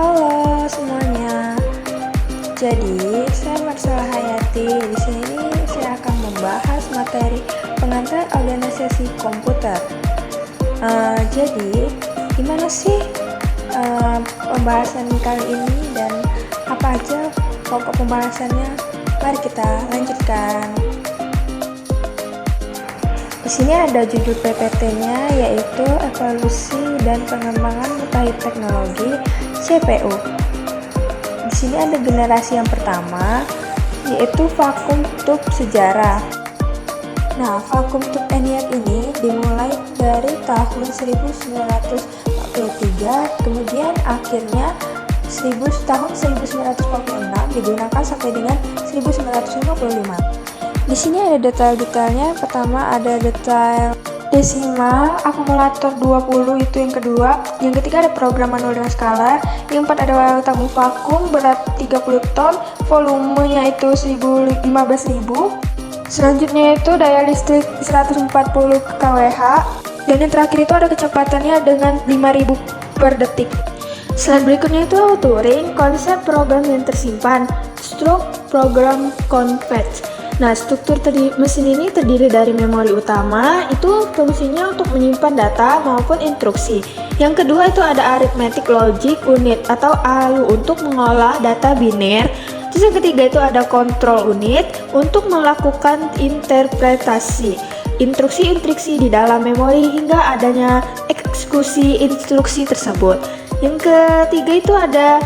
Halo semuanya. Jadi, saya Marsala Hayati. Di sini saya akan membahas materi pengantar organisasi komputer. Jadi, gimana sih pembahasan kali ini dan apa aja pokok pembahasannya? Mari kita lanjutkan. Di sini ada judul PPT-nya, yaitu Evolusi dan Pengembangan Mutakhir Teknologi CPU. Di sini ada generasi yang pertama, yaitu vakum tube sejarah. Nah, vakum tube ENIAC ini dimulai dari tahun 1943, kemudian akhirnya tahun 1946 digunakan sampai dengan 1955. Di sini ada detail-detailnya. Pertama ada detail desimal, akumulator 20 itu yang kedua. Yang ketiga ada program manual dengan skala. Yang keempat ada tabung vakum berat 30 ton, volumenya itu 15.000. Selanjutnya itu daya listrik 140 kWh. Dan yang terakhir itu ada kecepatannya dengan 5.000 per detik. Slide berikutnya itu Turing, konsep program yang tersimpan, struk program context. Nah, struktur mesin ini terdiri dari memori utama, itu fungsinya untuk menyimpan data maupun instruksi. Yang kedua itu ada arithmetic logic unit atau ALU untuk mengolah data biner. Terus yang ketiga itu ada control unit untuk melakukan interpretasi instruksi-instruksi di dalam memori hingga adanya eksekusi instruksi tersebut. Yang ketiga itu ada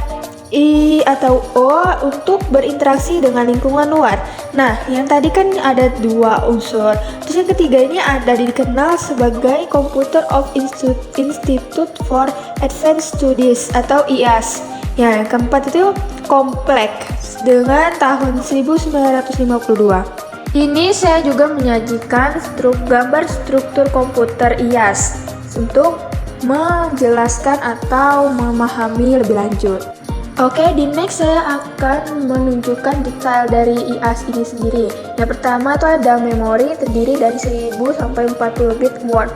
I atau O untuk berinteraksi dengan lingkungan luar. Nah, yang tadi kan ada dua unsur. Terus yang ketiga ini ada dikenal sebagai Computer of Institute for Advanced Studies atau IAS. Ya, yang keempat itu kompleks dengan tahun 1952. Ini saya juga menyajikan gambar struktur komputer IAS untuk menjelaskan atau memahami lebih lanjut. Oke, di next saya akan menunjukkan detail dari IAS ini sendiri. Yang pertama itu ada memori terdiri dari 1000 sampai 40 bit word,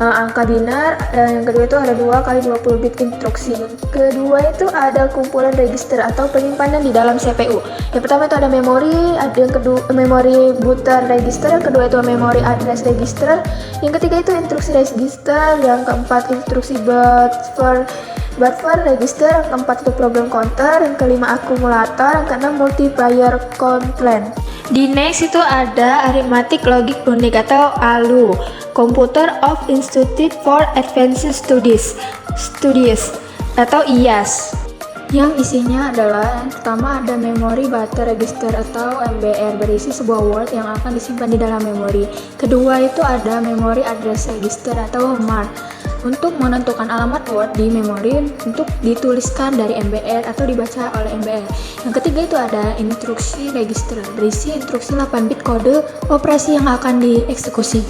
angka binar. Yang kedua itu ada 2 kali 20 bit instruksi. Yang kedua itu ada kumpulan register atau penyimpanan di dalam CPU. Yang pertama itu ada memori, yang kedua memori buffer register, yang kedua itu memori address register, yang ketiga itu instruksi register, yang keempat instruksi buffer register, yang keempat itu program counter, yang kelima akumulator, yang keenam multiplier component. Di next itu ada arithmetic logic unit atau ALU, Computer of Institute for Advanced Studies atau IAS. Yang isinya adalah yang pertama ada memory buffer register atau MBR berisi sebuah word yang akan disimpan di dalam memori. Kedua itu ada memory address register atau MAR untuk menentukan alamat word di memori untuk dituliskan dari MBR atau dibaca oleh MBR. Yang ketiga itu ada instruksi register berisi instruksi 8 bit kode operasi yang akan dieksekusi.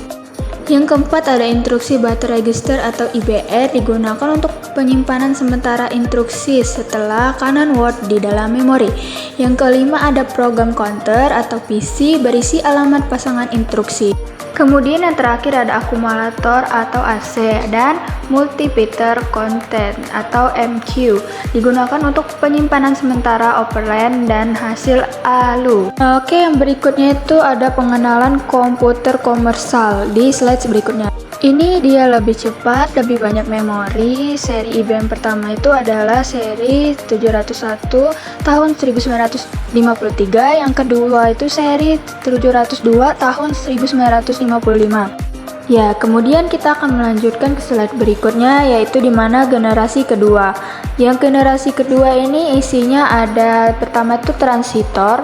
Yang keempat ada instruksi buffer register atau IBR digunakan untuk penyimpanan sementara instruksi setelah kanan word di dalam memori. Yang kelima ada program counter atau PC berisi alamat pasangan instruksi. Kemudian yang terakhir ada akumulator atau AC dan multiplier content atau MQ digunakan untuk penyimpanan sementara operand dan hasil ALU. Oke, yang berikutnya itu ada pengenalan komputer komersial di slide berikutnya. Ini dia lebih cepat, lebih banyak memori. Seri IBM pertama itu adalah seri 701 tahun 1953, yang kedua itu seri 702 tahun 1955. Ya, kemudian kita akan melanjutkan ke slide berikutnya, yaitu di mana generasi kedua. Yang generasi kedua ini isinya ada pertama itu transistor.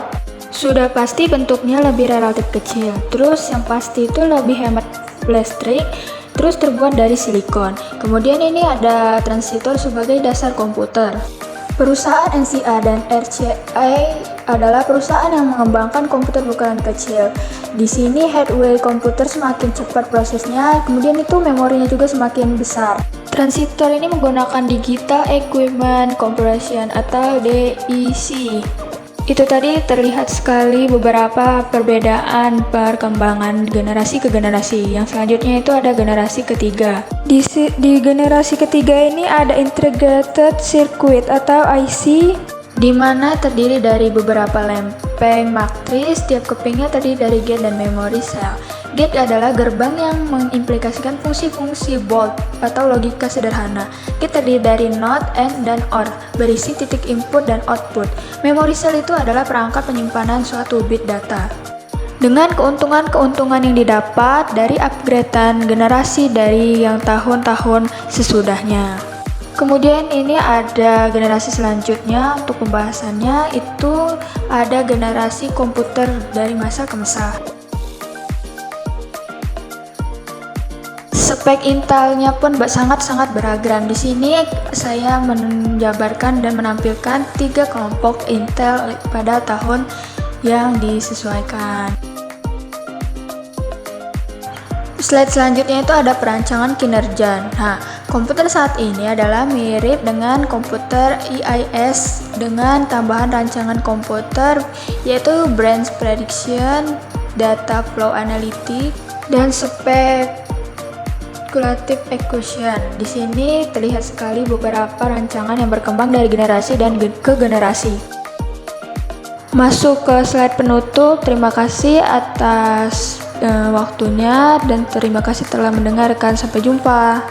Sudah pasti bentuknya lebih relatif kecil. Terus yang pasti itu lebih hemat listrik, terus terbuat dari silikon. Kemudian ini ada transistor sebagai dasar komputer. Perusahaan NCA dan RCA adalah perusahaan yang mengembangkan komputer berukuran kecil. Di sini hardware komputer semakin cepat prosesnya, kemudian itu memorinya juga semakin besar. Transistor ini menggunakan Digital Equipment Corporation atau DEC. Itu tadi terlihat sekali beberapa perbedaan perkembangan generasi ke generasi. Yang selanjutnya itu ada generasi ketiga. Di generasi ketiga ini ada Integrated Circuit atau IC, di mana terdiri dari beberapa lempeng matris. Tiap kepingnya terdiri dari gate dan memory cell. Gate adalah gerbang yang mengimplikasikan fungsi-fungsi bold atau logika sederhana. Gate terdiri dari NOT, AND, dan OR, berisi titik input dan output. Memory cell itu adalah perangkat penyimpanan suatu bit data. Dengan keuntungan-keuntungan yang didapat dari upgradean generasi dari yang tahun-tahun sesudahnya. Kemudian ini ada generasi selanjutnya. Untuk pembahasannya itu ada generasi komputer dari masa ke masa. Spek Intelnya pun sangat-sangat beragam. Di sini saya menjabarkan dan menampilkan 3 kelompok Intel pada tahun yang disesuaikan. Slide selanjutnya itu ada perancangan kinerja. Nah, komputer saat ini adalah mirip dengan komputer IIS dengan tambahan rancangan komputer yaitu branch prediction, data flow analytics, dan speculative equation. Di sini terlihat sekali beberapa rancangan yang berkembang dari generasi dan ke generasi. Masuk ke slide penutup. Terima kasih atas waktunya dan terima kasih telah mendengarkan. Sampai jumpa.